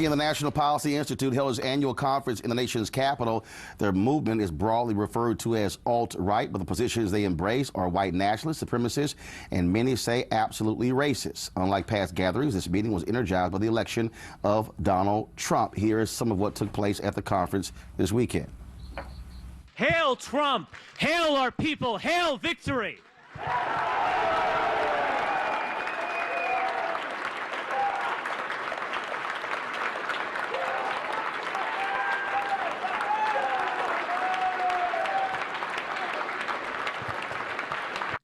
weekend, the National Policy Institute held its annual conference in the nation's capital. Their movement is broadly referred to as alt-right, but the positions they embrace are white nationalist, supremacists, and many say absolutely racist. Unlike past gatherings, this meeting was energized by the election of Donald Trump. Here is some of what took place at the conference this weekend. Hail Trump! Hail our people! Hail victory!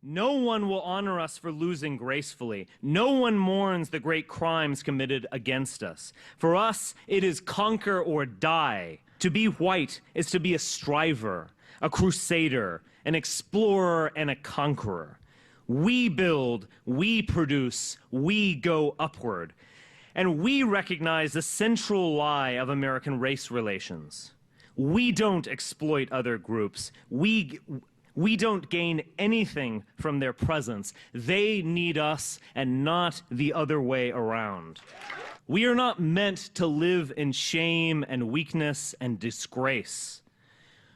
No one will honor us for losing gracefully. No one mourns the great crimes committed against us. For us, it is conquer or die. To be white is to be a striver, a crusader, an explorer, and a conqueror. We build, we produce, we go upward. And we recognize the central lie of American race relations. We don't exploit other groups. We don't gain anything from their presence. They need us and not the other way around. We are not meant to live in shame and weakness and disgrace.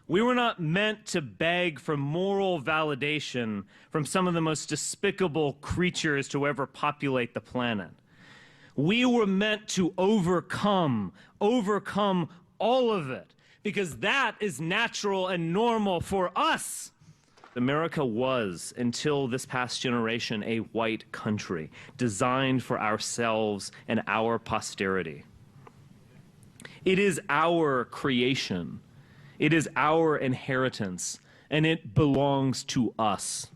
We were not meant to beg for moral validation from some of the most despicable creatures to ever populate the planet. We were meant to overcome all of it, because that is natural and normal for us. America was, until this past generation, a white country designed for ourselves and our posterity. It is our creation. It is our inheritance, and it belongs to us.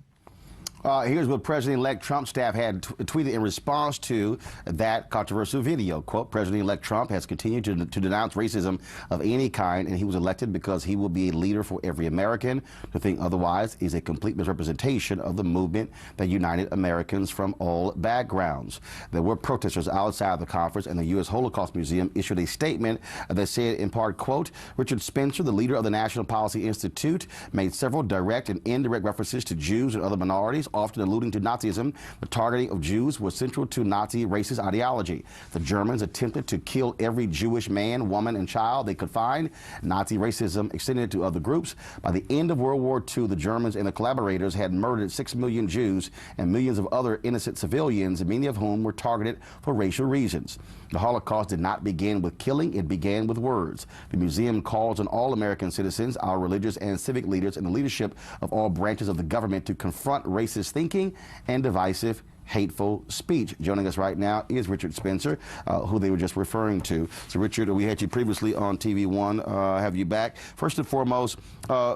Here's what President-elect Trump's staff had tweeted in response to that controversial video. Quote, President-elect Trump has continued to denounce racism of any kind, and he was elected because he will be a leader for every American. To think otherwise is a complete misrepresentation of the movement that united Americans from all backgrounds. There were protesters outside the conference, and the U.S. Holocaust Museum issued a statement that said, in part, quote, Richard Spencer, the leader of the National Policy Institute, made several direct and indirect references to Jews and other minorities, often alluding to Nazism. The targeting of Jews was central to Nazi racist ideology. The Germans attempted to kill every Jewish man, woman, and child they could find. Nazi racism extended to other groups. By the end of World War II, the Germans and the collaborators had murdered 6 million Jews and millions of other innocent civilians, many of whom were targeted for racial reasons. The Holocaust did not begin with killing, it began with words. The museum calls on all American citizens, our religious and civic leaders, and the leadership of all branches of the government to confront racist thinking and divisive, hateful speech. Joining us right now is Richard Spencer, who they were just referring to. So, Richard, we had you previously on TV One. Have you back. First and foremost,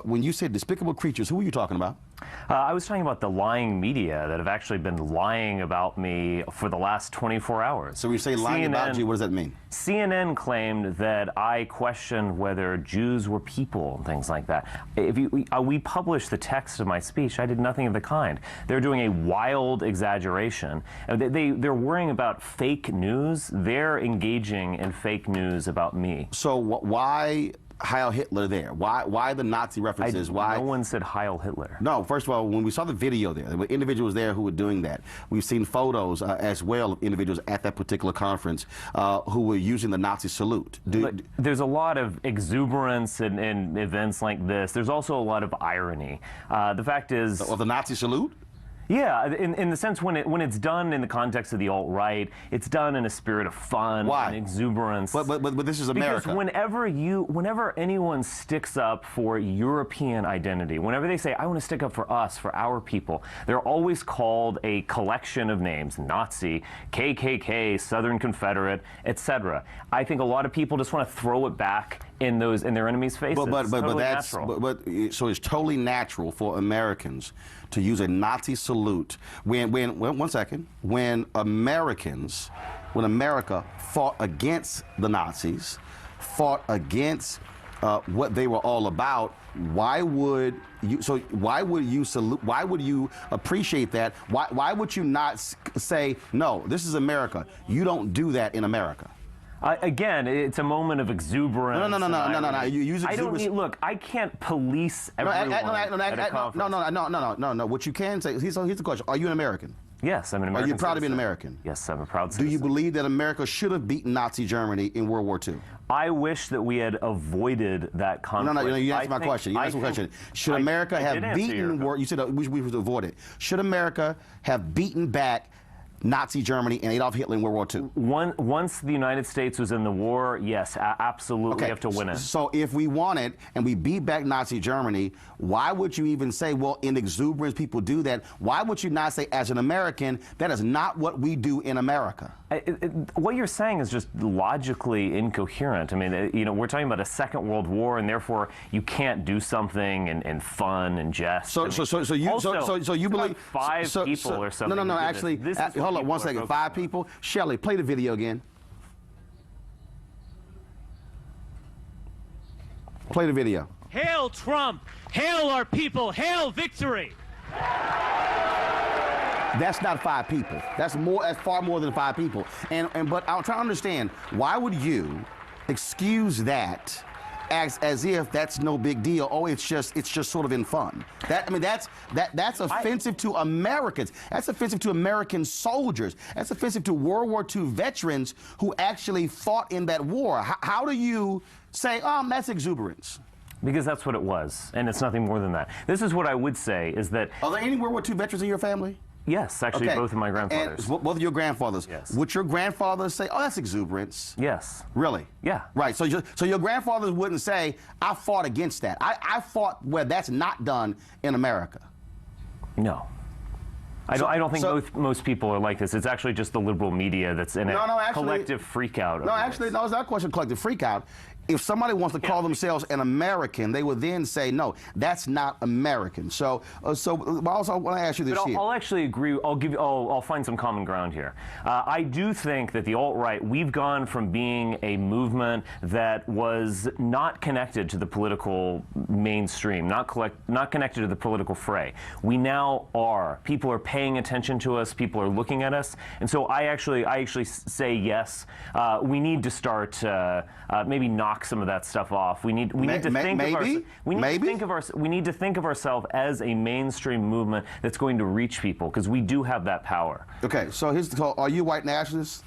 when you said despicable creatures, who were you talking about? I was talking about the lying media that have actually been lying about me for the last 24 hours. So when you say lying about you, what does that mean? CNN claimed that I questioned whether Jews were people and things like that. We published the text of my speech. I did nothing of the kind. They're doing a wild exaggeration. They're worrying about fake news. They're engaging in fake news about me. So why Heil Hitler there? Why the Nazi references? Why? No one said Heil Hitler. No, first of all, when we saw the video there were individuals there who were doing that. We've seen photos as well of individuals at that particular conference who were using the Nazi salute. There's a lot of exuberance in events like this. There's also a lot of irony. The fact is... Of the Nazi salute? Yeah, in the sense when it's done in the context of the alt-right, it's done in a spirit of fun and exuberance. But this is America. Because whenever anyone sticks up for European identity, whenever they say, I want to stick up for us, for our people, they're always called a collection of names: Nazi, KKK, Southern Confederate, etc. I think a lot of people just want to throw it back in their enemies' faces. So it's totally natural for Americans to use a Nazi salute when America fought against the Nazis, fought against what they were all about. Why would you salute? Why would you appreciate that? Why would you not say, no, this is America? You don't do that in America. Again, it's a moment of exuberance. No. You use exuberance. Look, I can't police everyone at a conference. No. What you can say, here's the question. Are you an American? Yes, I'm an Are American you proud to be an citizen. American? Yes, I'm a proud Do citizen. you believe that America should have beaten Nazi Germany in World War II? I wish that we had avoided that conflict. No, you answered my question. You answered my question. Should America have beaten war? You said we should avoid it. Should America have beaten back Nazi Germany and Adolf Hitler in World War II? Once the United States was in the war, yes, absolutely, we have to win it. So if we won it and we beat back Nazi Germany, why would you even say, well, in exuberance, people do that? Why would you not say, as an American, that is not what we do in America? What you're saying is just logically incoherent. I mean, you know, we're talking about a Second World War, and therefore you can't do something in fun and jest. So you believe 5 people or something? No. Actually, hold on 1 second. 5 people. Shelley, play the video again. Play the video. Hail Trump! Hail our people! Hail victory! That's not 5 people. That's more. That's far more than 5 people. But I'm trying to understand, why would you excuse that as if that's no big deal? Oh, it's just sort of in fun. That's offensive to Americans. That's offensive to American soldiers. That's offensive to World War II veterans who actually fought in that war. How do you say, that's exuberance? Because that's what it was, and it's nothing more than that. This is what I would say, is that... Are there any World War II veterans in your family? Yes, actually, Okay. both of my grandfathers. And both of your grandfathers? Yes. Would your grandfathers say, oh, that's exuberance? Yes. Really? Yeah. Right. So your grandfathers wouldn't say, I fought against that. I fought where that's not done in America. No. I don't think most people are like this. It's actually just the liberal media that's in a collective freakout. No, actually, no, it's not a question of collective freakout. If somebody wants to call themselves an American, they would then say, no, that's not American. So also, I want to ask you this here. I'll actually agree. I'll find some common ground here. I do think that the alt-right, we've gone from being a movement that was not connected to the political mainstream, not connected to the political fray. We now are. People are paying attention to us. People are looking at us. And so I actually say yes. We need to start maybe knock some of that stuff off. We need to think of ourselves as a mainstream movement that's going to reach people, because we do have that power. Okay, so here's the call. Are you white nationalists?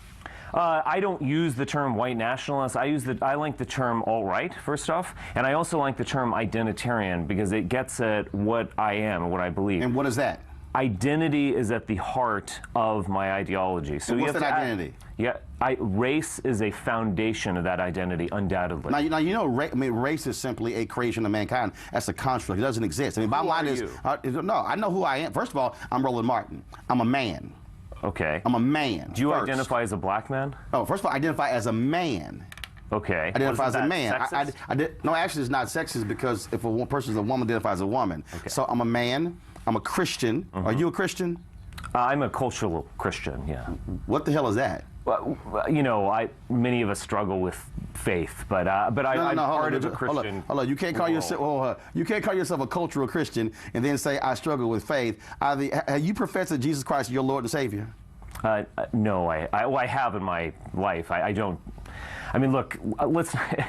I don't use the term white nationalist. I like the term alt-right, first off, and I also like the term identitarian, because it gets at what I am and what I believe. And what is that? Identity is at the heart of my ideology. So what's that identity? Race is a foundation of that identity, undoubtedly. Now you know, race is simply a creation of mankind. That's a construct. It doesn't exist. I mean, bottom line is, no, I know who I am. First of all, I'm Roland Martin. I'm a man. Okay. I'm a man. Do you identify as a black man? Oh, first of all, I identify as a man. Okay. Identify as a man. Sexist? No, actually, it's not sexist, because if a person is a woman, identifies as a woman. Okay. So I'm a man. I'm a Christian. Are you a Christian? I'm a cultural Christian. Yeah. What the hell is that? Well, you know, many of us struggle with faith, but I'm part of a Christian. Hold on. You can't call yourself. You can't call yourself a cultural Christian and then say I struggle with faith. Have you professed that Jesus Christ is your Lord and Savior? No, I have in my life. I don't. I mean, look,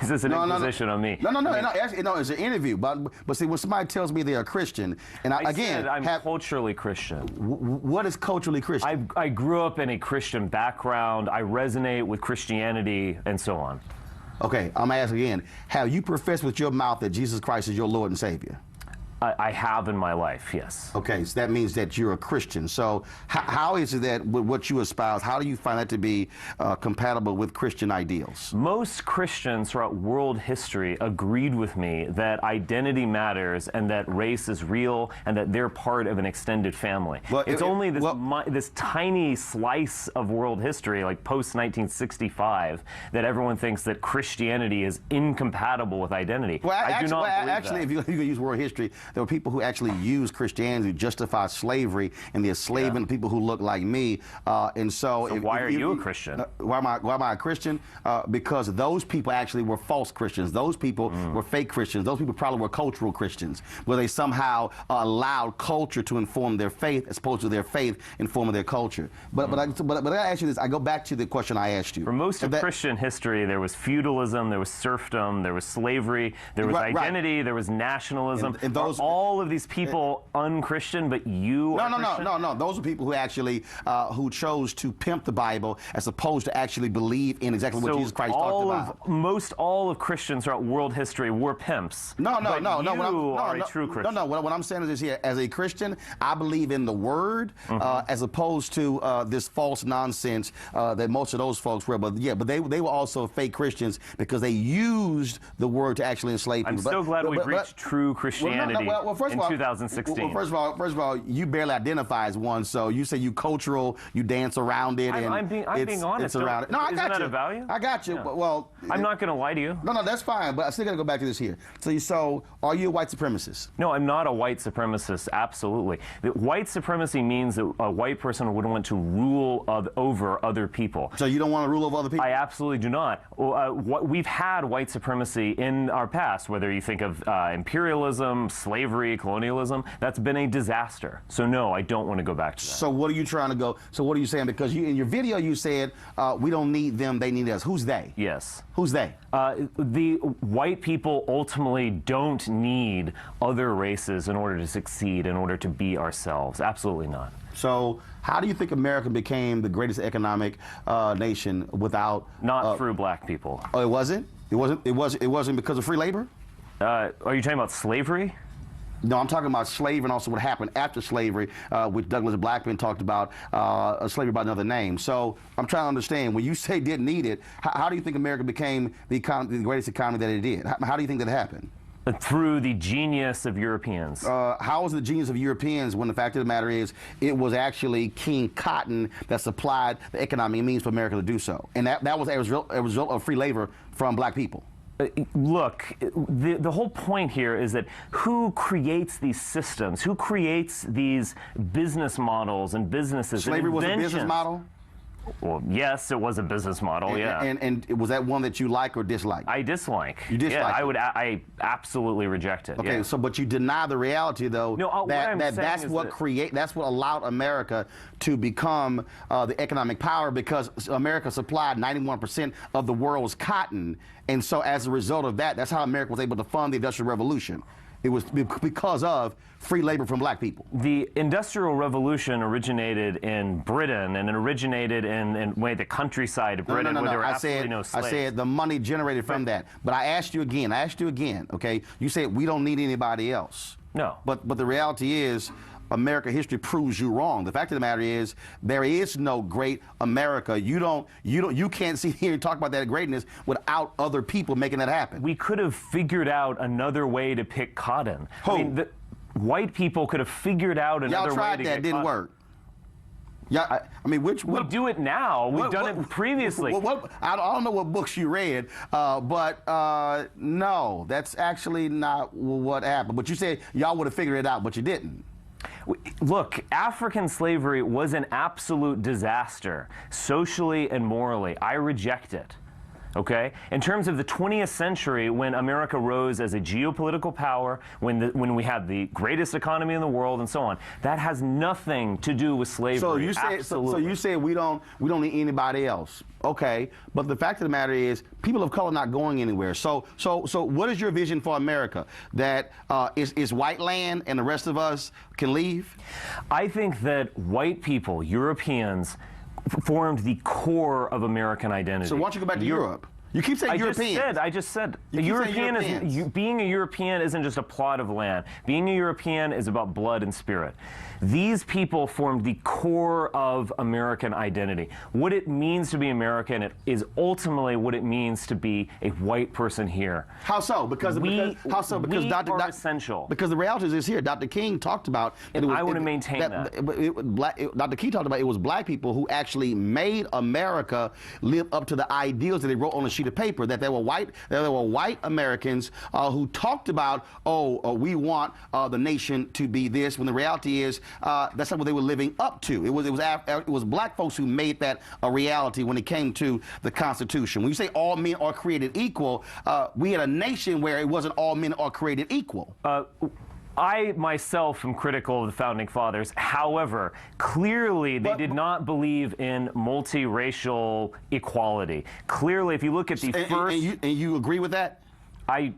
is this an imposition on me? No, actually, it's an interview. But see, when somebody tells me they're a Christian, and I'm culturally Christian. What is culturally Christian? I grew up in a Christian background. I resonate with Christianity, and so on. Okay, I'm asking again. Have you professed with your mouth that Jesus Christ is your Lord and Savior? I have in my life, yes. Okay, so that means that you're a Christian. So how is it that with what you espouse, how do you find that to be compatible with Christian ideals? Most Christians throughout world history agreed with me that identity matters and that race is real and that they're part of an extended family. Well, it's only this tiny slice of world history, like post-1965, that everyone thinks that Christianity is incompatible with identity. Well, I do not believe that. If you use world history, there were people who actually used Christianity to justify slavery and the enslavement of people who look like me. And so why are you a Christian? Why am I a Christian? Because those people actually were false Christians. Those people were fake Christians. Those people probably were cultural Christians, where they somehow allowed culture to inform their faith as opposed to their faith informing their culture. But I ask you this. I go back to the question I asked you. For most of Christian history, there was feudalism, there was serfdom, there was slavery, there was identity, there was nationalism. And those all of these people unchristian, but you are Christian? No. Those are people who actually who chose to pimp the Bible as opposed to actually believe in exactly what Jesus Christ talked about. Most all of Christians throughout world history were pimps. No. You are a true Christian. No. What I'm saying is this here: as a Christian, I believe in the Word, as opposed to this false nonsense that most of those folks were. But they were also fake Christians because they used the Word to actually enslave people. I'm so glad we've reached true Christianity in 2016. Well, first of all, you barely identify as one. So you say you cultural, you dance around it, and I'm being honest. It's around it. No, I got you. Isn't that a value? I got you. Yeah. Well, I'm not going to lie to you. No, that's fine. But I still got to go back to this here. So are you a white supremacist? No, I'm not a white supremacist. Absolutely. White supremacy means that a white person would want to rule over other people. So you don't want to rule over other people? I absolutely do not. We've had white supremacy in our past, whether you think of imperialism, slavery, colonialism. That's been a disaster. So no, I don't want to go back to that. So what are you trying to go? So what are you saying? Because in your video you said we don't need them, they need us. Who's they? Yes. Who's they? The white people ultimately don't need other races in order to succeed, in order to be ourselves. Absolutely not. So how do you think America became the greatest economic nation without? Not through black people. Oh, it wasn't? It wasn't because of free labor? Are you talking about slavery? No, I'm talking about slavery and also what happened after slavery, which Douglas Blackman talked about, slavery by another name. So I'm trying to understand, when you say didn't need it, how do you think America became the greatest economy that it did? How do you think that happened? Through the genius of Europeans. How was it the genius of Europeans when the fact of the matter is it was actually King Cotton that supplied the economic means for America to do so? And that was a result of free labor from black people. Look, the whole point here is that who creates these systems? Who creates these business models and businesses? Slavery was a business model? Well, yes, it was a business model, yeah. And was that one that you like or dislike? I dislike. You dislike? Yeah, I absolutely reject it. Okay, yeah. so but you deny the reality, though, no, that's what allowed America to become the economic power, because America supplied 91% of the world's cotton, and so as a result of that, that's how America was able to fund the Industrial Revolution. It was because of free labor from black people. The Industrial Revolution originated in Britain, and it originated in the countryside of Britain, where there were absolutely no slaves. I said the money generated from that. But I asked you again, okay? You said we don't need anybody else. No. But the reality is, America history proves you wrong. The fact of the matter is, there is no great America. You can't sit here and talk about that greatness without other people making that happen. We could have figured out another way to pick cotton. Who? I mean, white people could have figured out another way to get cotton. Y'all tried that, didn't work. Yeah, I mean, we do it now. We've done it previously. I don't know what books you read, but no, that's actually not what happened. But you said y'all would have figured it out, but you didn't. Look, African slavery was an absolute disaster, socially and morally. I reject it. Okay? In terms of the 20th century, when America rose as a geopolitical power, when we had the greatest economy in the world and so on, that has nothing to do with slavery. So you say we don't need anybody else. Okay, but the fact of the matter is, people of color are not going anywhere. So what is your vision for America? That is white land and the rest of us can leave? I think that white people, Europeans, formed the core of American identity. So why don't you go back to Europe? You keep saying Europeans. I just said. Being a European isn't just a plot of land. Being a European is about blood and spirit. These people formed the core of American identity. What it means to be American is ultimately what it means to be a white person here. How so? Because Dr. are essential. Because the reality is here. Dr. King talked about. And I want to maintain that. Dr. King talked about it was black people who actually made America live up to the ideals that they wrote on a sheet of paper. That there were white Americans who talked about, we want the nation to be this. When the reality is, that's not what they were living up to. It was black folks who made that a reality when it came to the Constitution. When you say all men are created equal, we had a nation where it wasn't all men are created equal. I myself am critical of the Founding Fathers. However, clearly they did not believe in multiracial equality. Clearly, if you look at the first... And you agree with that?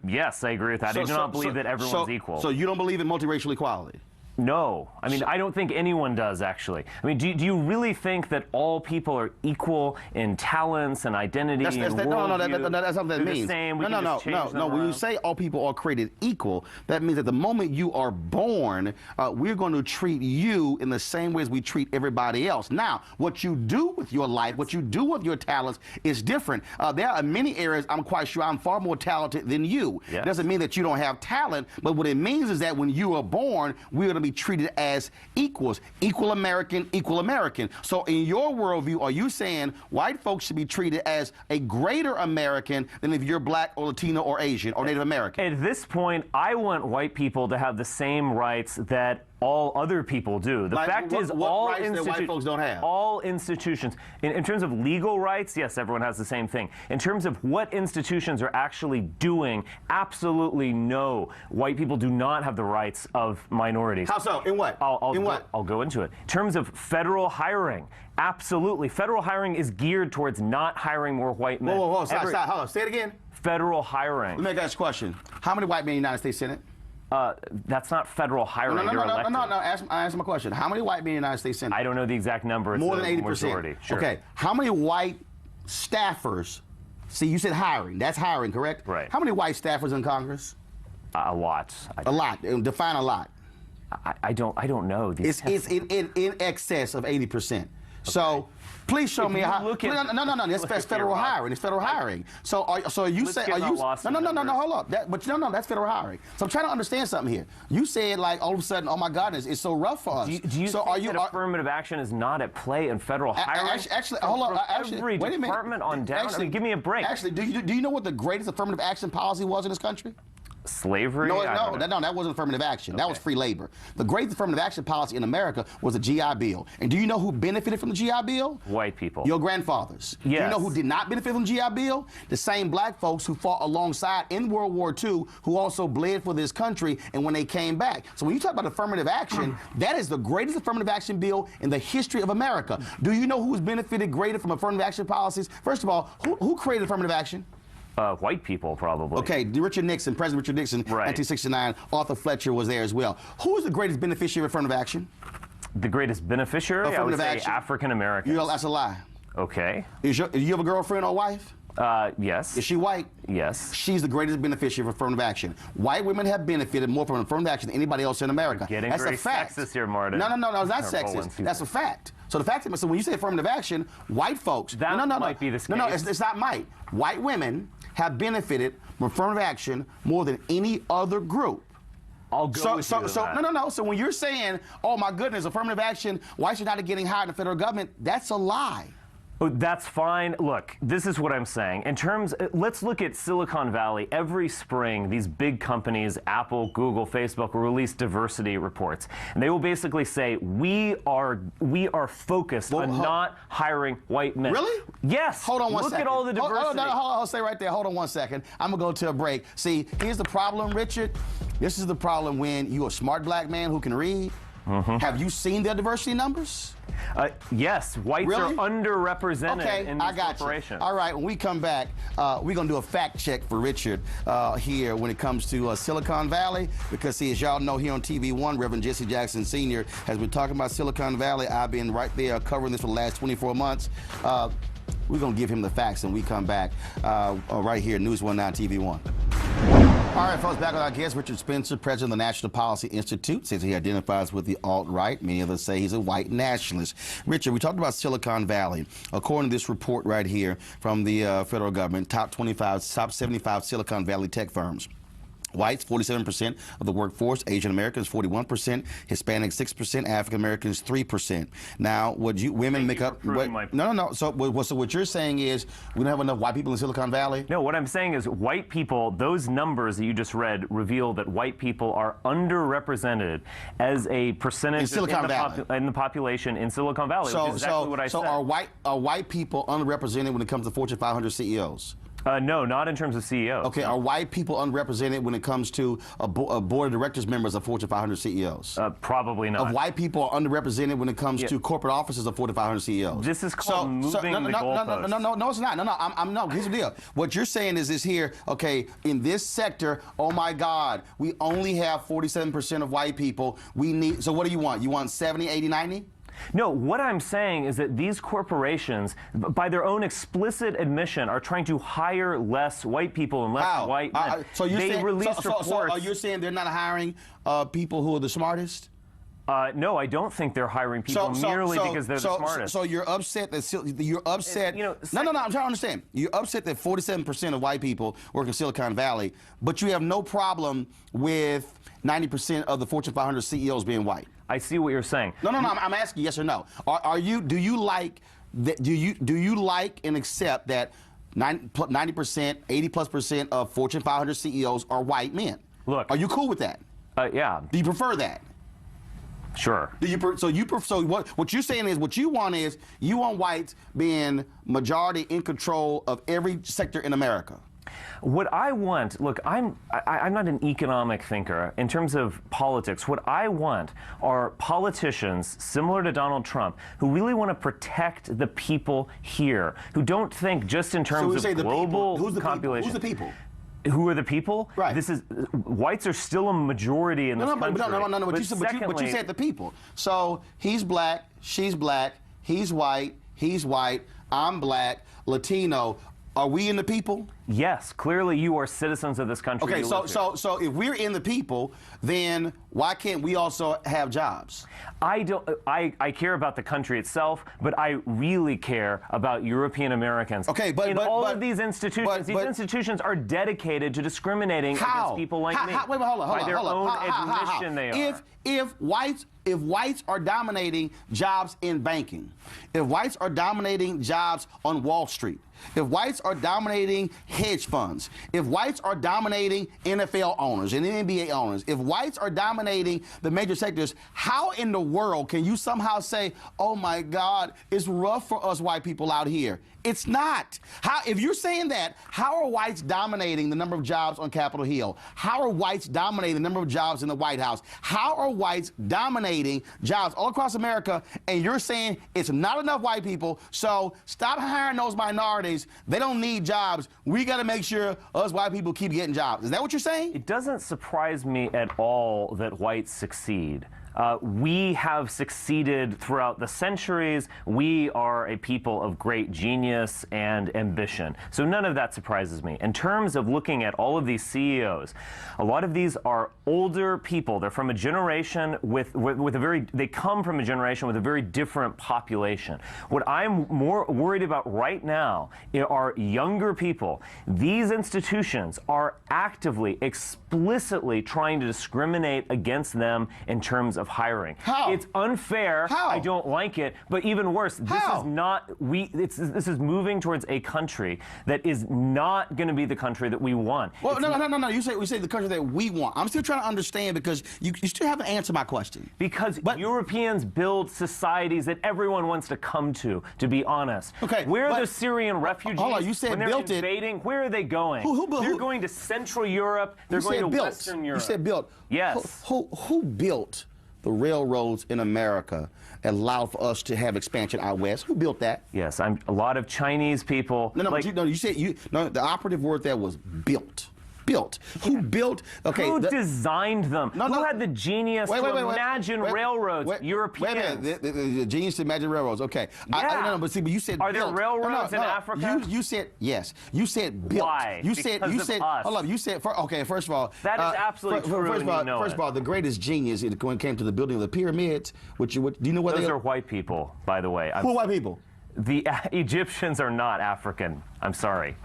Yes, I agree with that. I do not believe that everyone's equal. So you don't believe in multiracial equality? No. I mean, I don't think anyone does, actually. I mean, do you really think that all people are equal in talents and identity and worldview? No, that's not what that means. No. When you say all people are created equal, that means at the moment you are born, we're going to treat you in the same way as we treat everybody else. Now, what you do with your life, what you do with your talents is different. There are many areas I'm quite sure I'm far more talented than you. Yes. It doesn't mean that you don't have talent, but what it means is that when you are born, we're going to be treated as equals, equal American. So in your worldview, are you saying white folks should be treated as a greater American than if you're black or Latino or Asian or Native American? At this point, I want white people to have the same rights that all other people do. The fact is, all rights that white folks don't have? All institutions, in terms of legal rights, yes, everyone has the same thing. In terms of what institutions are actually doing, absolutely no. White people do not have the rights of minorities. How so? In what? I'll go into it. In terms of federal hiring, absolutely. Federal hiring is geared towards not hiring more white men. Whoa, stop. Hold on. Say it again. Federal hiring. Let me ask you a question. How many white men in the United States Senate? That's not federal hiring. No. Answer my question. How many white men in the United States Senate? I don't know the exact number. It's more than 80%. Majority. Sure. Okay. How many white staffers? See, you said hiring. That's hiring, correct? Right. How many white staffers in Congress? A lot. A lot. Define a lot. I don't know. It's in excess of 80%. Okay. So please show me how. No. That's federal hiring. It's federal hiring. So you say no. Hold up. That's federal hiring. So I'm trying to understand something here. You said like all of a sudden, oh my goodness, it's so rough for us. Do you think that affirmative action is not at play in federal hiring? Actually, hold on. Every department on down. I mean, give me a break. Actually, do you know what the greatest affirmative action policy was in this country? Slavery? No, that wasn't affirmative action. Okay. That was free labor. The great affirmative action policy in America was the GI Bill. And do you know who benefited from the GI Bill? White people. Your grandfathers. Yes. Do you know who did not benefit from the GI Bill? The same black folks who fought alongside in World War II, who also bled for this country, and when they came back. So when you talk about affirmative action, that is the greatest affirmative action bill in the history of America. Do you know who's benefited greater from affirmative action policies? First of all, who created affirmative action? White people, probably. Okay, President Richard Nixon, right. 1969, Arthur Fletcher was there as well. Who is the greatest beneficiary of affirmative action? The greatest beneficiary? I would say African Americans. That's a lie. Okay. Do you have a girlfriend or wife? Yes. Is she white? Yes. She's the greatest beneficiary of affirmative action. White women have benefited more from affirmative action than anybody else in America. Getting That's very a fact. Sexist here, Martin. No, it's not sexist. That's a fact. So the fact is, so when you say affirmative action, white folks. That might be the case. No, it's not might. White women have benefited from affirmative action more than any other group. I'll go with you to that. No. So when you're saying, oh my goodness, affirmative action, why should not getting hired in the federal government? That's a lie. Oh, that's fine. Look, this is what I'm saying. Let's look at Silicon Valley. Every spring, these big companies, Apple, Google, Facebook, will release diversity reports. And they will basically say, we are focused on not hiring white men. Really? Yes. Hold on one second. Look at all the diversity. I'll stay right there. Hold on one second. I'm going to go to a break. See, here's the problem, Richard. This is the problem when you're a smart black man who can read. Mm-hmm. Have you seen their diversity numbers? Yes, whites are underrepresented in these corporations. All right, when we come back, we're going to do a fact check for Richard here when it comes to Silicon Valley, because, see, as y'all know here on TV1, Reverend Jesse Jackson Sr. has been talking about Silicon Valley. I've been right there covering this for the last 24 months. We're going to give him the facts, and we come back right here, News 19 TV1. All right, folks, back with our guest, Richard Spencer, president of the National Policy Institute, says he identifies with the alt-right. Many of us say he's a white nationalist. Richard, we talked about Silicon Valley. According to this report right here from the federal government, top 75 Silicon Valley tech firms. Whites, 47% of the workforce. Asian Americans, 41%. Hispanics, 6%. African Americans, 3%. Now, would women make up? No. So what you're saying is we don't have enough white people in Silicon Valley? No, what I'm saying is white people, those numbers that you just read reveal that white people are underrepresented as a percentage in Silicon Valley. In the population in Silicon Valley, which is exactly what I said. So are white people underrepresented when it comes to Fortune 500 CEOs? No, not in terms of CEOs. Okay, are white people unrepresented when it comes to a board of directors members of Fortune 500 CEOs? Probably not. White people are underrepresented when it comes to corporate offices of Fortune 500 CEOs. This is called moving the goalposts. No, it's not. No, here's the deal. What you're saying is this here, okay, in this sector, oh my God, we only have 47% of white people. So what do you want? You want 70, 80, 90? No, what I'm saying is that these corporations, by their own explicit admission, are trying to hire less white people and less white men. So you're saying, reports. So you're saying they're not hiring people who are the smartest? No, I don't think they're hiring people merely because they're the smartest. So you're upset that you're upset. No, I'm trying to understand. You're upset that 47% of white people work in Silicon Valley, but you have no problem with 90% of the Fortune 500 CEOs being white. I see what you're saying. No, I'm asking yes or no. Do you like and accept that 90%, 80+% of Fortune 500 CEOs are white men? Look, are you cool with that? Yeah. Do you prefer that? Sure. So what you're saying is what you want is you want whites being majority in control of every sector in America. What I want, look, I'm not an economic thinker in terms of politics. What I want are politicians similar to Donald Trump who really want to protect the people here, who don't think just in terms of global population. Who's the people? Who are the people? Right. Whites are still a majority in this country. No. But you said the people. So he's black, she's black, he's white, I'm black, Latino. Are we in the people? Yes, clearly you are citizens of this country. Okay, so if we're in the people, then why can't we also have jobs? I care about the country itself, but I really care about European Americans. Okay, but all of these institutions, these institutions are dedicated to discriminating against people like me. Wait, hold on. By their own admission, they are. If whites are dominating jobs in banking, if whites are dominating jobs on Wall Street, if whites are dominating hedge funds, if whites are dominating NFL owners and NBA owners, if whites are dominating the major sectors, how in the world can you somehow say, oh my God, it's rough for us white people out here? It's not. If you're saying that, how are whites dominating the number of jobs on Capitol Hill? How are whites dominating the number of jobs in the White House? How are whites dominating jobs all across America? And you're saying it's not enough white people, so stop hiring those minorities. They don't need jobs. We got to make sure us white people keep getting jobs. Is that what you're saying? It doesn't surprise me at all that whites succeed. We have succeeded throughout the centuries. We are a people of great genius and ambition. So none of that surprises me. In terms of looking at all of these CEOs, a lot of these are older people. They're from a generation they come from a generation with a very different population. What I'm more worried about right now are younger people. These institutions are actively, explicitly trying to discriminate against them in terms of hiring. How? It's unfair. How? I don't like it. But even worse, How? This is moving towards a country that is not going to be the country that we want. Well, no. We say the country that we want. I'm still trying to understand because you still haven't answered my question. Because Europeans build societies that everyone wants to come to be honest. Okay. Where are the Syrian refugees? Hold on, you said when they're built invading, where are they going? They're going to Central Europe. They're going to Western Europe. You said built. Yes. Who built the railroads in America and allowed for us to have expansion out west? Who built that? Yes, a lot of Chinese people. You said the operative word there was built. Built. Who built? Okay. Who designed them? Who had the genius to imagine railroads? Wait Europeans. a minute. The genius to imagine railroads. Okay. Yeah. But you said Are built. there railroads in Africa? You said yes. You said built. Why? You said us. Hold on. You said okay. First of all, that is absolutely true. First of all, the greatest genius when it came to the building of the pyramids. Do you know what those are white people, by the way. Who are white people? The Egyptians are not African. I'm sorry.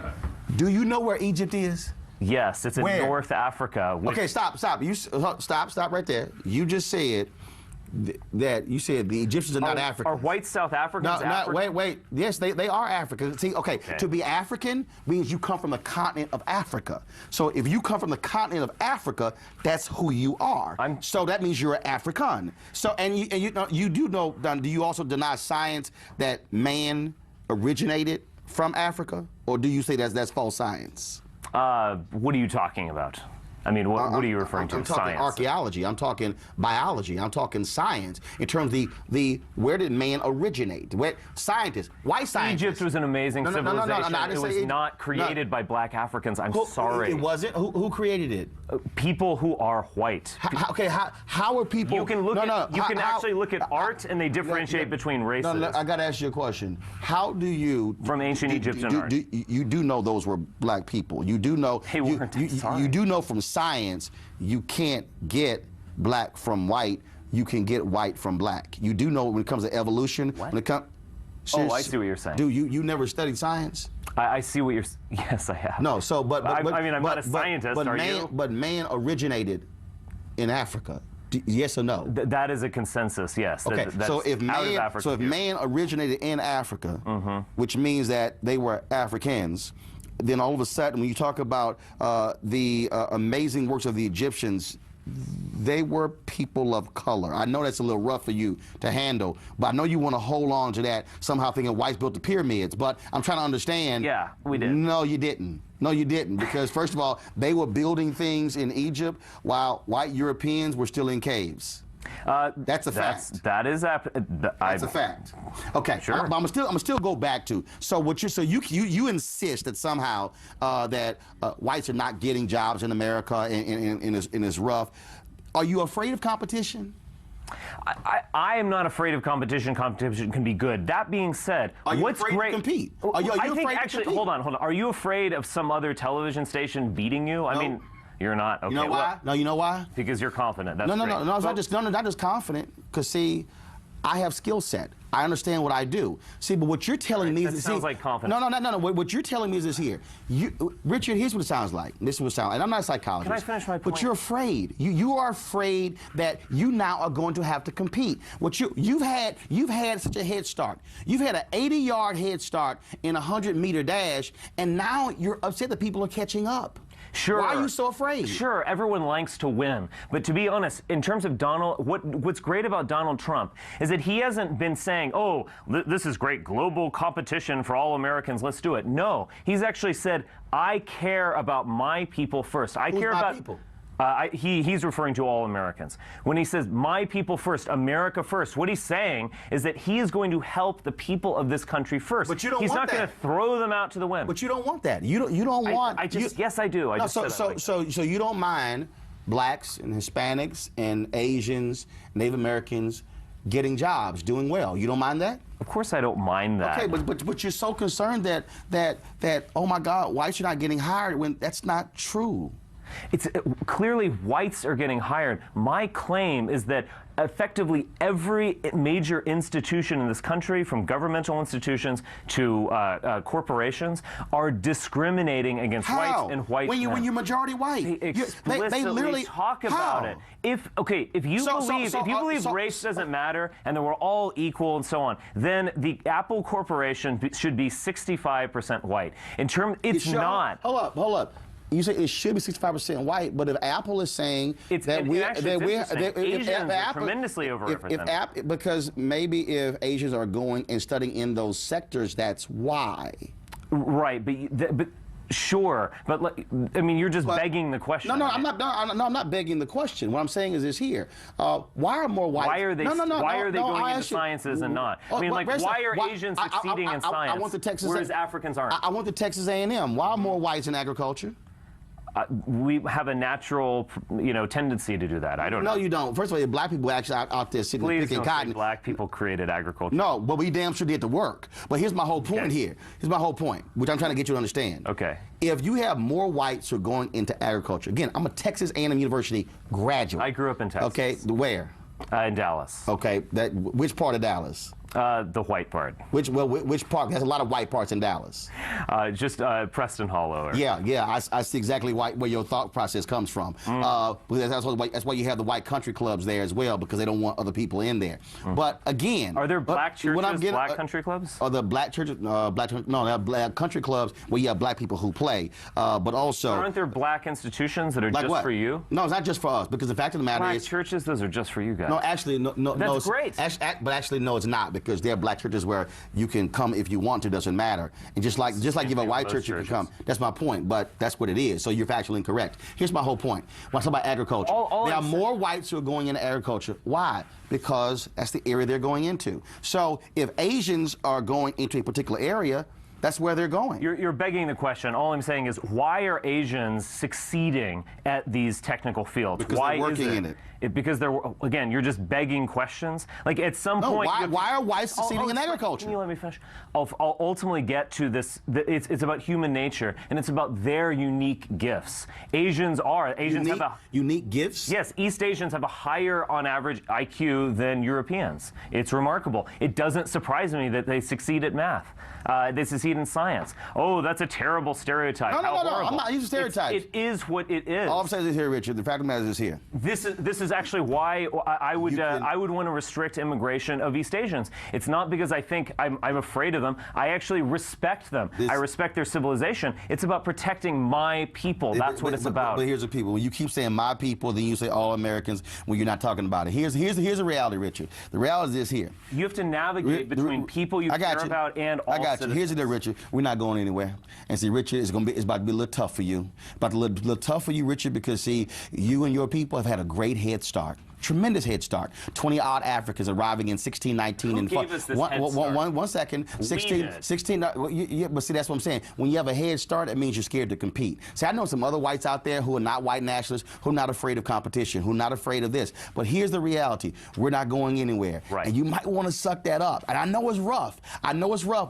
Do you know where Egypt is? Yes, it's in North Africa. Okay, stop. Stop right there. You just said that the Egyptians are not African. Are white South Africans African? Wait. Yes, they are African. See, okay, to be African means you come from the continent of Africa. So if you come from the continent of Africa, that's who you are. So that means you're an African. So you do know. Do you also deny science that man originated from Africa? or do you say that's false science? What are you talking about? I mean, what are you referring to? I'm talking Science. archaeology. I'm talking biology. I'm talking science in terms of the where did man originate? Where scientists, white scientists. Egypt was an civilization. I didn't It was say not created by black Africans. I'm sorry. It wasn't. Who created it? People who are white. How are people? You can look actually look at art, and they differentiate between races. I got to ask you a question. How do you from ancient Egyptian art? You do know those were black people. You do know. They weren't. You do know from science you can't get black from white. You can get white from black. You do know when it comes to evolution. What? When it comes. Oh, I see what you're saying. Dude, you never studied science? I see what you're. Yes, I have. No, so but I mean, I'm not a scientist. But are man, you? but man originated in Africa. Yes or no? That is a consensus. Yes. Okay. That's so if out of man, Africa so if here. man originated in Africa, which means that they were Africans, then all of a sudden, when you talk about the amazing works of the Egyptians, they were people of color. I know that's a little rough for you to handle, but I know you want to hold on to that somehow thinking whites built the pyramids, but I'm trying to understand. Yeah, we did. No, you didn't. No, you didn't, because first of all, they were building things in Egypt while white Europeans were still in caves. That's a fact. That's a fact. Okay, sure. But I'm still go back to you insist that somehow that whites are not getting jobs in America in this rough. Are you afraid of competition? I am not afraid of competition. Competition can be good. That being said, are you what's afraid great? To compete? Are you I think afraid actually, to compete? hold on. Are you afraid of some other television station beating you? I mean, you're not. Okay. You know why? No, you know why? Because you're confident. That's no. great. It's not just confident. Because see, I have skill set. I understand what I do. See, but what you're telling me is sounds like confidence. No. What you're telling me is this here. Richard, here's what it sounds like. This is what it sounds like. And I'm not a psychologist. Can I finish my point? But you're afraid. You are afraid that you now are going to have to compete. You've had such a head start. You've had an 80-yard head start in a 100-meter dash, and now you're upset that people are catching up. Sure. Why are you so afraid? Sure, everyone likes to win. But to be honest, in terms of Donald, what's great about Donald Trump is that he hasn't been saying, oh, this is great global competition for all Americans, let's do it. No, he's actually said, I care about my people first. I care about people. He's referring to all Americans. When he says, my people first, America first, what he's saying is that he is going to help the people of this country first. But you don't He's want not going to throw them out to the wind. But you don't want that. You don't want. Yes, I do. So you don't mind blacks and Hispanics and Asians, Native Americans getting jobs, doing well. You don't mind that? Of course I don't mind that. Okay, but you're so concerned that oh my God, whites are not getting hired when that's not true. It's clearly whites are getting hired. My claim is that effectively every major institution in this country, from governmental institutions to corporations, are discriminating against whites and white men. When you're majority white, they explicitly they literally talk about it. If you believe race doesn't matter and that we're all equal and so on, then the Apple Corporation should be 65% white. It's not. Hold up. You say it should be 65% white, but if Apple is saying that Asians are tremendously overrepresented. Because maybe if Asians are going and studying in those sectors, that's why. Right, but sure, but I mean, you're just begging the question. No, I'm not begging the question. What I'm saying is this here: why are more whites? Why are they? Why are they going into sciences and not? I mean, why are Asians succeeding in science, I want the Texas, whereas Africans aren't? I want the Texas A&M. Why are more whites in agriculture? We have a natural, tendency to do that. I don't know. No, you don't. First of all, black people actually out there sitting Please picking don't cotton. say black people created agriculture. No, but we damn sure did the work. But here's my whole point here. Here's my whole point, which I'm trying to get you to understand. Okay. If you have more whites who are going into agriculture, again, I'm a Texas A&M University graduate. I grew up in Texas. Okay, where? In Dallas. Okay, which part of Dallas? The white part. Which part? There's a lot of white parts in Dallas. Just Preston Hollow. Yeah. I see exactly where your thought process comes from. That's why you have the white country clubs there as well, because they don't want other people in there. But again, are there black churches, black country clubs? Are the black churches? No, they're black country clubs where you have black people who play. But also, aren't there black institutions that are just for you? No, it's not just for us, because the fact of the matter is, black churches, those are just for you guys. No, actually, no. That's great. But actually, no, it's not. because there are black churches where you can come if you want to, doesn't matter. And just like you have a white church, you can come. That's my point, but that's what it is. So you're factually incorrect. Here's my whole point. When I talk about agriculture, there are more whites who are going into agriculture. Why? Because that's the area they're going into. So if Asians are going into a particular area, that's where they're going. You're begging the question. All I'm saying is, why are Asians succeeding at these technical fields? Because why they're working is in it. Because they're, again, you're just begging questions. Like, at some point... Why are whites succeeding in agriculture? Can you let me finish? I'll ultimately get to this. It's about human nature, and it's about their unique gifts. Asians have a... Unique gifts? Yes, East Asians have a higher, on average, IQ than Europeans. It's remarkable. It doesn't surprise me that they succeed at math. They succeed in science. Oh, that's a terrible stereotype. No, I'm not using stereotypes. It is what it is. All I'm saying is here, Richard. The fact of the matter is here. This is actually why I would want to restrict immigration of East Asians. It's not because I think I'm afraid of them. I actually respect them. I respect their civilization. It's about protecting my people. That's what it's about. But here's the people. When you keep saying my people, then you say all Americans when you're not talking about it. Here's the reality, Richard. The reality is this here. You have to navigate between people you care about and all citizens. Here's the deal, Richard. We're not going anywhere. And see, Richard, it's about to be a little tough for you. About a little tough for you, Richard, because see, you and your people have had a great head start. Tremendous head start. 20-odd Africans arriving in 1619. Who gave us this head start? One second. 16. But see, that's what I'm saying. When you have a head start, it means you're scared to compete. See, I know some other whites out there who are not white nationalists, who are not afraid of competition, who are not afraid of this. But here's the reality. We're not going anywhere. Right. And you might want to suck that up. And I know it's rough.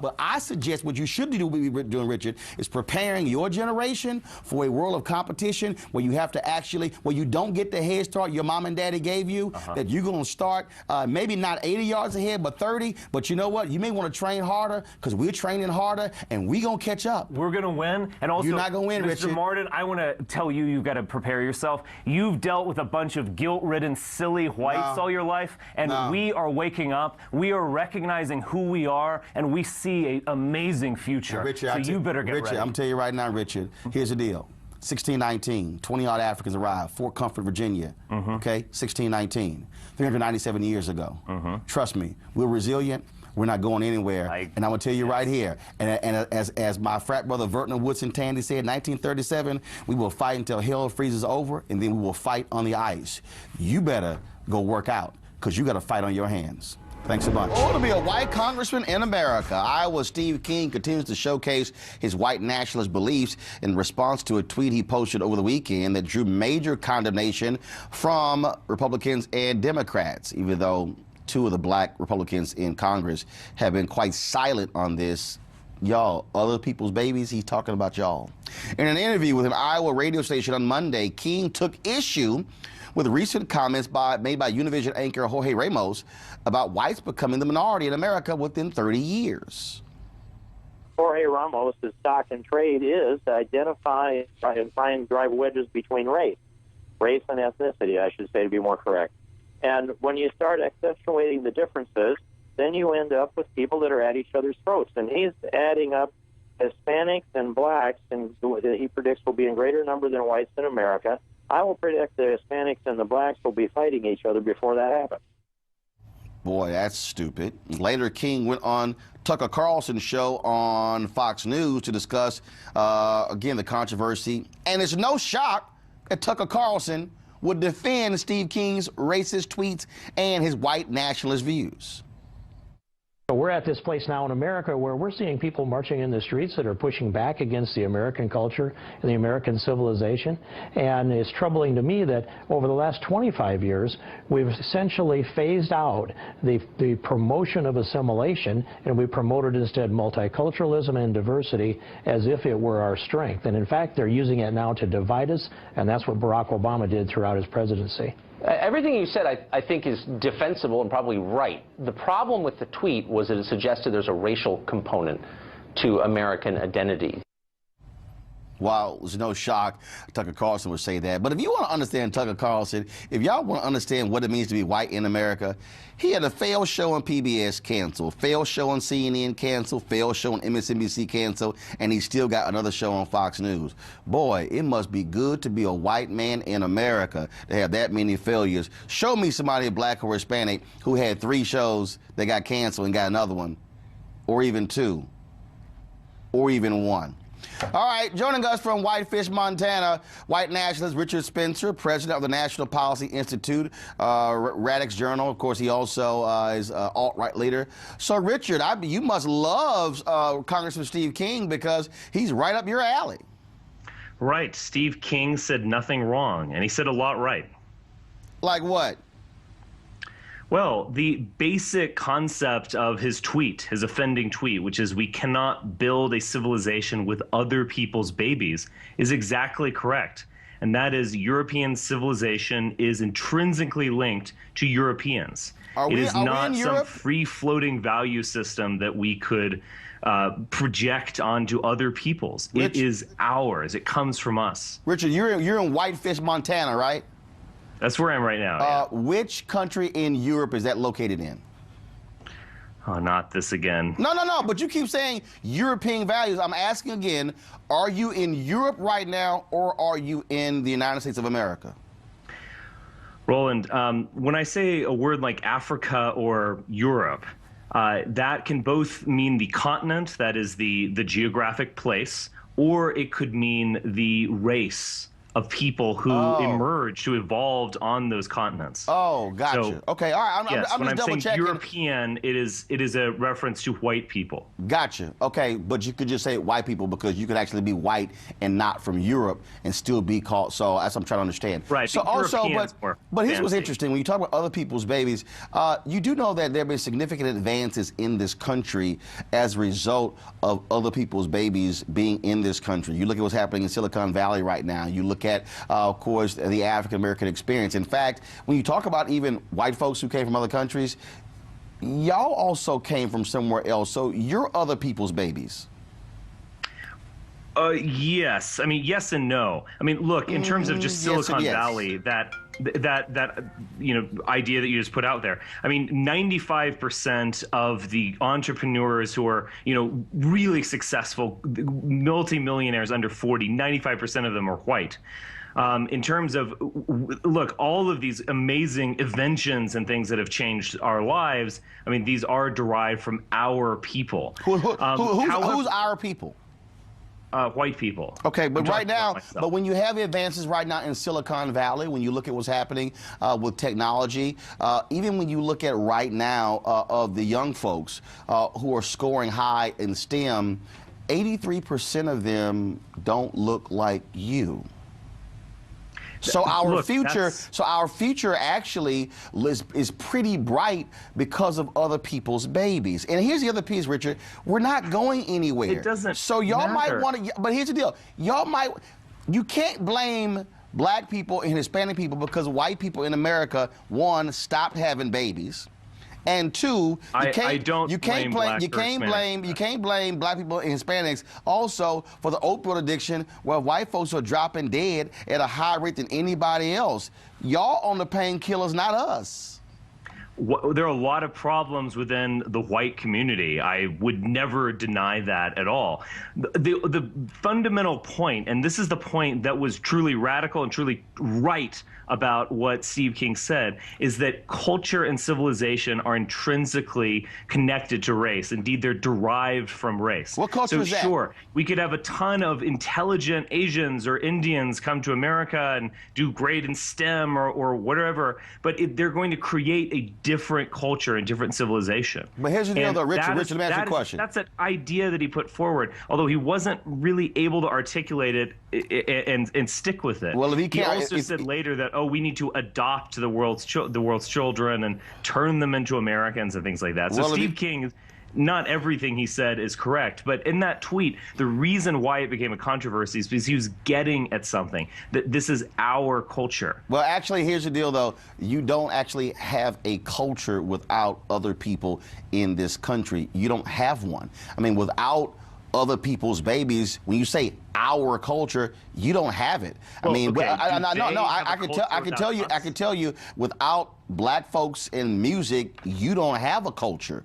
But I suggest what you should be doing, Richard, is preparing your generation for a world of competition where you have to where you don't get the head start your mom and daddy gave you, that you're going to start maybe not 80 yards ahead, but 30. But you know what? You may want to train harder because we're training harder, and we're going to catch up. We're going to win. And also, you're not going to win, Mr. Richard. Martin, I want to tell you, you've got to prepare yourself. You've dealt with a bunch of guilt-ridden, silly whites all your life, and we are waking up. We are recognizing who we are, and we see an amazing future. Richard, so you better get ready. I'm going to tell you right now, Richard, here's the deal. 1619, 20-odd Africans arrived, Fort Comfort, Virginia, okay, 1619, 397 years ago. Trust me, we're resilient. We're not going anywhere. And I'm going to tell you right here, and as my frat brother Vertner Woodson Tandy said in 1937, we will fight until hell freezes over, and then we will fight on the ice. You better go work out, because you got to fight on your hands. Thanks a bunch. Oh, to be a white congressman in America. Iowa's Steve King continues to showcase his white nationalist beliefs in response to a tweet he posted over the weekend that drew major condemnation from Republicans and Democrats, even though two of the black Republicans in Congress have been quite silent on this. Y'all, other people's babies, he's talking about y'all. In an interview with an Iowa radio station on Monday, King took issue with recent comments made by Univision anchor Jorge Ramos about whites becoming the minority in America within 30 years. Jorge Ramos' stock and trade is to identify and try and drive wedges between race and ethnicity, I should say, to be more correct. And when you start accentuating the differences, then you end up with people that are at each other's throats. And he's adding up Hispanics and blacks, and he predicts will be in greater number than whites in America. I will predict the Hispanics and the blacks will be fighting each other before that happens. Boy, that's stupid. Later, King went on Tucker Carlson's show on Fox News to discuss, again, the controversy. And it's no shock that Tucker Carlson would defend Steve King's racist tweets and his white nationalist views. We're at this place now in America where we're seeing people marching in the streets that are pushing back against the American culture and the American civilization. And it's troubling to me that over the last 25 years, we've essentially phased out the promotion of assimilation, and we promoted instead multiculturalism and diversity as if it were our strength. And in fact, they're using it now to divide us, and that's what Barack Obama did throughout his presidency. Everything you said, I think, is defensible and probably right. The problem with the tweet was that it suggested there's a racial component to American identity. Well, there's no shock Tucker Carlson would say that. But if you want to understand Tucker Carlson, if y'all want to understand what it means to be white in America, he had a failed show on PBS canceled, failed show on CNN canceled, failed show on MSNBC canceled, and he still got another show on Fox News. Boy, it must be good to be a white man in America to have that many failures. Show me somebody black or Hispanic who had 3 shows that got canceled and got another one, or even 2, or even 1. All right, joining us from Whitefish, Montana, white nationalist Richard Spencer, president of the National Policy Institute, Radix Journal. Of course, he also is alt-right leader. So, Richard, you must love Congressman Steve King because he's right up your alley. Right. Steve King said nothing wrong, and he said a lot right. Like what? Well, the basic concept of his tweet, his offending tweet, which is we cannot build a civilization with other people's babies, is exactly correct. And that is European civilization is intrinsically linked to Europeans. It is not some free-floating value system that we could project onto other peoples. It is ours. It comes from us. Richard, you're in Whitefish, Montana, right? That's where I am right now. Yeah. Which country in Europe is that located in? Oh, not this again. No, but you keep saying European values. I'm asking again, are you in Europe right now or are you in the United States of America? Roland, when I say a word like Africa or Europe, that can both mean the continent, that is the geographic place, or it could mean the race of people who emerged, who evolved on those continents. Oh, gotcha. So, okay, all right. I'm when just double checking. European, it is a reference to white people. Gotcha. Okay, but you could just say white people because you could actually be white and not from Europe and still be called. So that's what I'm trying to understand. Right. So also, but here's what's interesting: when you talk about other people's babies, you do know that there have been significant advances in this country as a result of other people's babies being in this country. You look at what's happening in Silicon Valley right now. You look at, of course, the African-American experience. In fact, when you talk about even white folks who came from other countries, y'all also came from somewhere else. So you're other people's babies. Yes. I mean, yes and no. I mean, look, in terms of just Silicon Valley, that idea that you just put out there. I mean, 95% of the entrepreneurs who are, really successful, multimillionaires under 40, 95% of them are white. In terms of, look, all of these amazing inventions and things that have changed our lives, I mean, these are derived from our people. Who's our people? White people. Okay, but right now, but when you have the advances right now in Silicon Valley, when you look at what's happening with technology, even when you look at right now of the young folks who are scoring high in STEM, 83% of them don't look like you. So our future actually is pretty bright because of other people's babies. And here's the other piece, Richard. We're not going anywhere. It doesn't So y'all matter. might want to, but here's the deal. You can't blame black people and Hispanic people because white people in America, one, stopped having babies. And two, you can't blame black people and Hispanics also for the opioid addiction where white folks are dropping dead at a higher rate than anybody else. Y'all on the painkillers, not us. There are a lot of problems within the white community. I would never deny that at all. The fundamental point, and this is the point that was truly radical and truly right about what Steve King said, is that culture and civilization are intrinsically connected to race. Indeed, they're derived from race. What culture is that? So sure, we could have a ton of intelligent Asians or Indians come to America and do great in STEM or whatever, but they're going to create a different culture and different civilization. But here's the deal, though, Richard, let me ask you a question. That's an idea that he put forward, although he wasn't really able to articulate it and stick with it. Well, if he also said later that, we need to adopt the world's children and turn them into Americans and things like that. So Steve King, not everything he said is correct, but in that tweet, the reason why it became a controversy is because he was getting at something, that this is our culture. Well, actually, here's the deal, though. You don't actually have a culture without other people in this country. You don't have one. I mean, without other people's babies. When you say our culture, you don't have it. Well, I mean, okay, I can tell you, without black folks in music, you don't have a culture.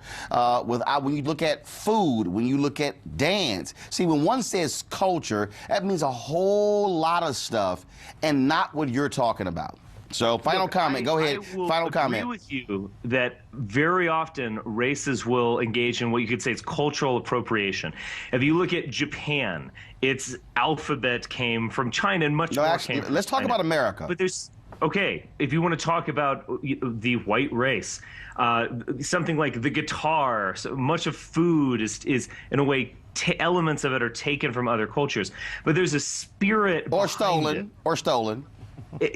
When you look at food, when you look at dance, see, when one says culture, that means a whole lot of stuff, and not what you're talking about. So, final comment. Go ahead. Final comment. I agree with you that very often races will engage in what you could say is cultural appropriation. If you look at Japan, its alphabet came from China, and much more actually, came from let's talk China. about America. But there's okay. If you want to talk about the white race, something like the guitar, so much of food is in a way. Elements of it are taken from other cultures, but there's a spirit or behind it. stolen.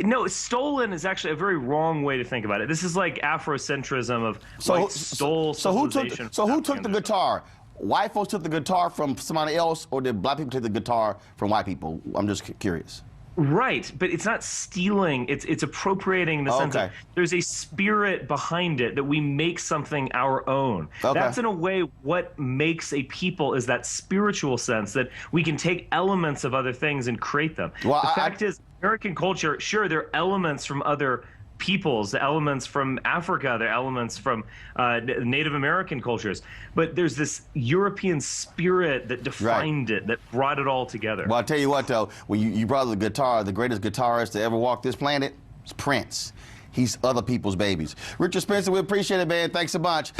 No, stolen is actually a very wrong way to think about it. This is like Afrocentrism of white stole civilization. So who took the guitar? White folks took the guitar from somebody else, or did black people take the guitar from white people? I'm just curious. Right, but it's not stealing. It's appropriating in the sense that there's a spirit behind it that we make something our own. Okay. That's in a way what makes a people is that spiritual sense that we can take elements of other things and create them. Well, the fact is, American culture, sure, there are elements from other peoples, the elements from Africa, the elements from Native American cultures, but there's this European spirit that defined it, that brought it all together. Well, I'll tell you what, though, when you brought the guitar, the greatest guitarist to ever walk this planet is Prince. He's other people's babies. Richard Spencer, we appreciate it, man. Thanks a bunch.